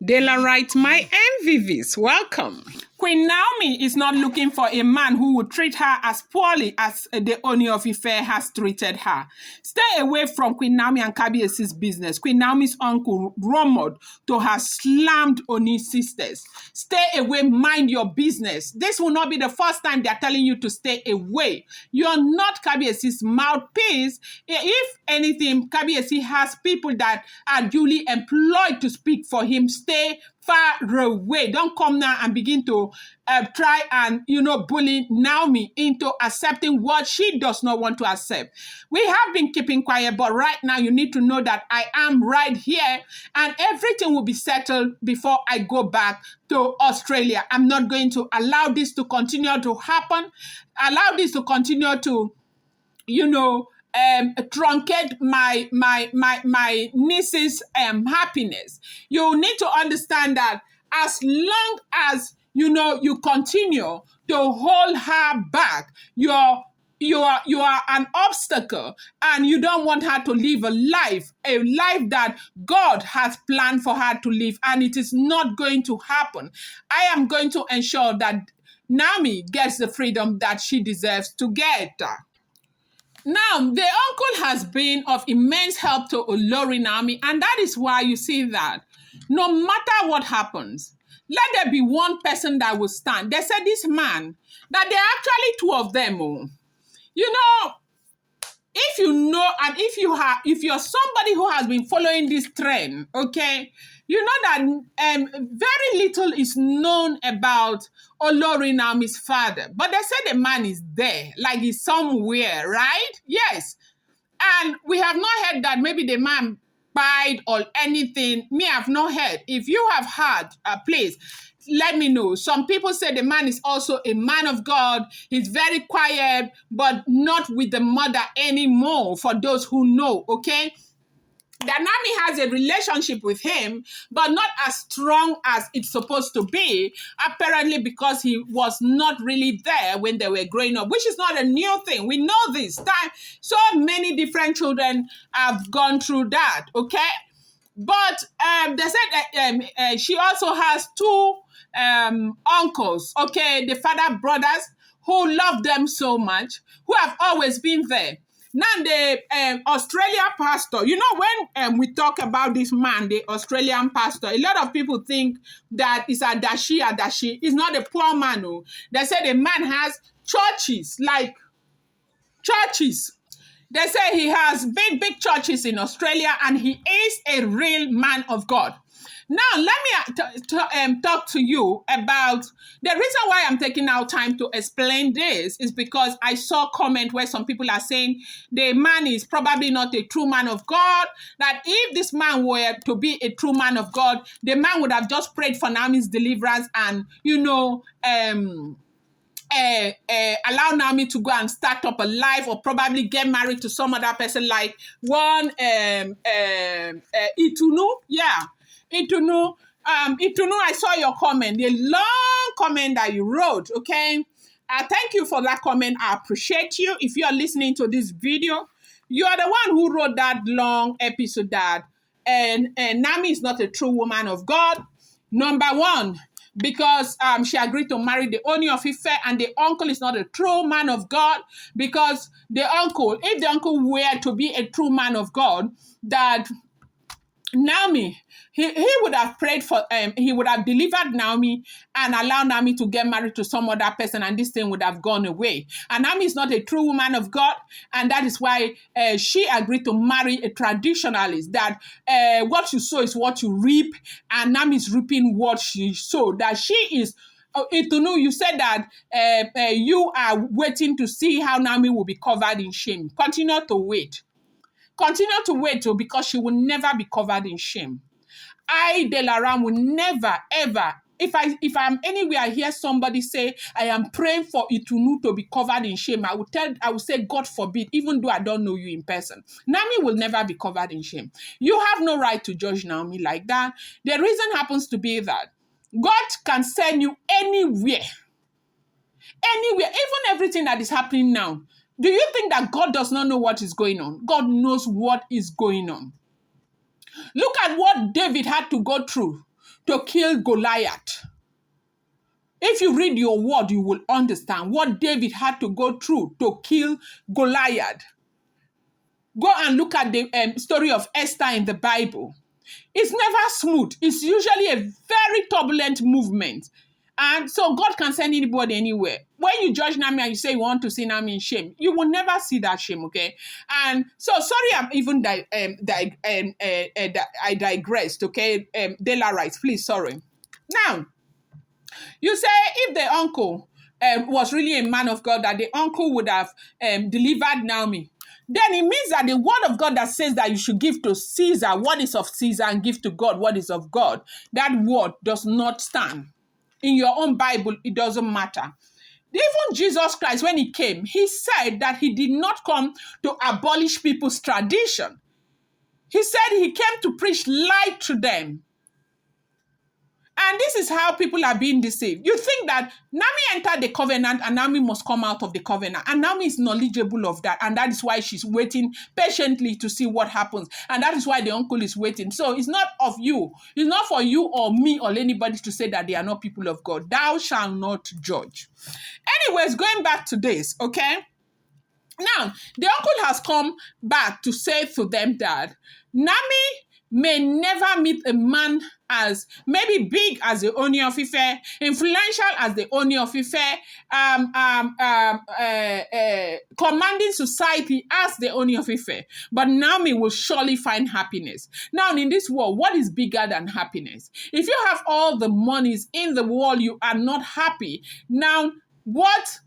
Dela writes, my MVVs, welcome. Queen Naomi is not looking for a man who would treat her as poorly as the Ooni of Ife has treated her. Stay away from Queen Naomi and Kabiesi's business. Queen Naomi's uncle rumored to have slammed Ooni's sisters. Stay away, mind your business. This will not be the first time they're telling you to stay away. You're not Kabiesi's mouthpiece. If anything, Kabiesi has people that are duly employed to speak for him. Stay far away. Don't come now and begin to try and, bully Naomi into accepting what she does not want to accept. We have been keeping quiet, but right now you need to know that I am right here and everything will be settled before I go back to Australia. I'm not going to allow this to continue to happen, allow this to continue to, truncate my niece's happiness. You need to understand that as long as you continue to hold her back, you are an obstacle, and you don't want her to live a life that God has planned for her to live, and it is not going to happen. I am going to ensure that Naomi gets the freedom that she deserves to get. Now, the uncle has been of immense help to Olori Naomi, and that is why you see that no matter what happens, let there be one person that will stand. They said this man, that there are actually two of them. If you know, and if you're somebody who has been following this trend, okay, you know that very little is known about Olori Naomi's father. But they say the man is there, like he's somewhere, right? Yes. And we have not heard that maybe the man died or anything. Me, I've not heard. If you have heard, please let me know. Some people say the man is also a man of God. He's very quiet, but not with the mother anymore, for those who know, okay? That Naomi has a relationship with him, but not as strong as it's supposed to be, apparently because he was not really there when they were growing up, which is not a new thing. We know this time. So many different children have gone through that, okay? But they said that she also has two uncles, okay, the father brothers, who love them so much, who have always been there. Now, the Australian pastor, when we talk about this man, the Australian pastor, a lot of people think that it's a dashi. He's not a poor man. No. They say the man has churches, like churches. They say he has big churches in Australia, and he is a real man of God. Now, let me talk to you about the reason why I'm taking out time to explain this is because I saw a comment where some people are saying the man is probably not a true man of God, that if this man were to be a true man of God, the man would have just prayed for Naomi's deliverance and, allow Naomi to go and start up a life or probably get married to some other person like one Itunu. Yeah. Itunu, I saw your comment, the long comment that you wrote, okay? Thank you for that comment. I appreciate you. If you are listening to this video, you are the one who wrote that long episode that Naomi is not a true woman of God. Number one, because she agreed to marry the Ooni of Ife, and the uncle is not a true man of God, because if the uncle were to be a true man of God, that Naomi, he would have prayed for, he would have delivered Naomi and allowed Naomi to get married to some other person, and this thing would have gone away. And Naomi is not a true woman of God, and that is why she agreed to marry a traditionalist, that what you sow is what you reap, and Naomi is reaping what she sowed, that she is Itunu, you said that you are waiting to see how Naomi will be covered in shame. Continue to wait. Continue to wait, because she will never be covered in shame. I, Delaram, will never, ever, if I'm anywhere, I hear somebody say, I am praying for Itunu to be covered in shame, I will say, God forbid, even though I don't know you in person. Naomi will never be covered in shame. You have no right to judge Naomi like that. The reason happens to be that God can send you anywhere, even everything that is happening now. Do you think that God does not know what is going on? God knows what is going on. Look at what David had to go through to kill Goliath. If you read your word, you will understand what David had to go through to kill Goliath. Go and look at the story of Esther in the Bible. It's never smooth. It's usually a very turbulent movement. And so God can send anybody anywhere. When you judge Naomi and you say you want to see Naomi in shame, you will never see that shame, okay? And so, sorry, I'm even I digressed, okay? Dela writes, please, sorry. Now, you say if the uncle was really a man of God, that the uncle would have delivered Naomi. Then it means that the word of God that says that you should give to Caesar what is of Caesar and give to God what is of God, that word does not stand. In your own Bible, it doesn't matter. Even Jesus Christ, when he came, he said that he did not come to abolish people's tradition. He said he came to preach light to them. And this is how people are being deceived. You think that Naomi entered the covenant and Naomi must come out of the covenant. And Naomi is knowledgeable of that. And that is why she's waiting patiently to see what happens. And that is why the uncle is waiting. So it's not of you. It's not for you or me or anybody to say that they are not people of God. Thou shalt not judge. Anyways, going back to this, okay? Now, the uncle has come back to say to them that Naomi may never meet a man as maybe big as the Ooni of Ife, influential as the Ooni of Ife, commanding society as the Ooni of Ife. But Naomi will surely find happiness. Now, in this world, what is bigger than happiness? If you have all the monies in the world, you are not happy. Now, what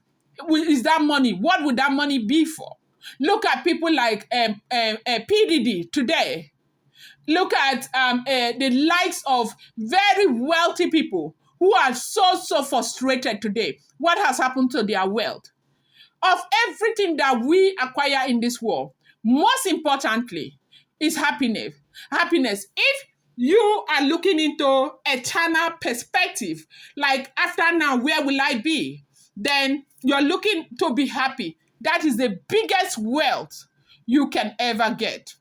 is that money? What would that money be for? Look at people like PDD today. Look at the likes of very wealthy people who are so frustrated today. What has happened to their wealth? Of everything that we acquire in this world, most importantly is happiness. Happiness. If you are looking into eternal perspective, like after now, where will I be? Then you're looking to be happy. That is the biggest wealth you can ever get.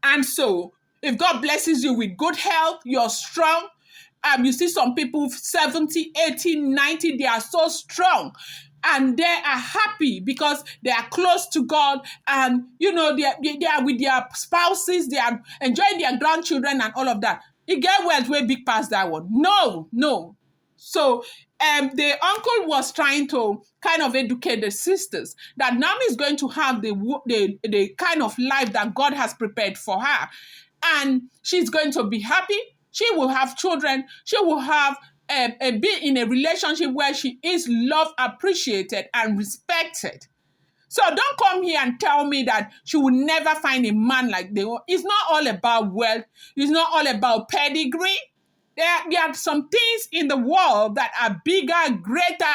And so, if God blesses you with good health, you're strong. You see some people 70, 80, 90, they are so strong. And they are happy because they are close to God. And, you know, they are with their spouses. They are enjoying their grandchildren and all of that. It get wealth way big past that one. No. So the uncle was trying to kind of educate the sisters that Naomi is going to have the kind of life that God has prepared for her. And she's going to be happy. She will have children. She will have be in a relationship where she is loved, appreciated, and respected. So don't come here and tell me that she will never find a man like the. It's not all about wealth. It's not all about pedigree. There are some things in the world that are bigger, greater,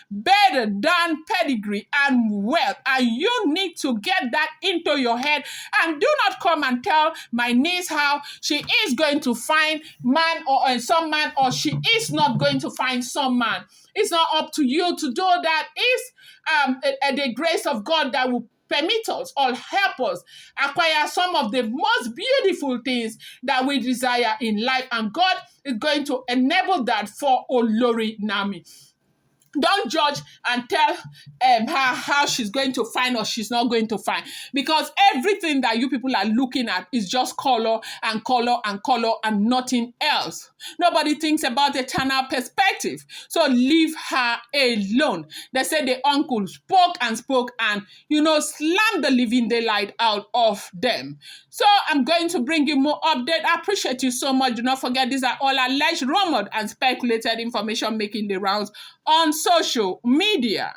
better than pedigree and wealth. And you need to get that into your head. And do not come and tell my niece how she is going to find man or some man, or she is not going to find some man. It's not up to you to do that. It's the grace of God that will permit us or help us acquire some of the most beautiful things that we desire in life. And God is going to enable that for Olori Naomi. Don't judge and tell her how she's going to find or she's not going to find. Because everything that you people are looking at is just color and color and color and nothing else. Nobody thinks about the eternal perspective. So leave her alone. They said the uncle spoke and slammed the living daylight out of them. So I'm going to bring you more update. I appreciate you so much. Do not forget, these are all alleged, rumored, and speculated information making the rounds on social media.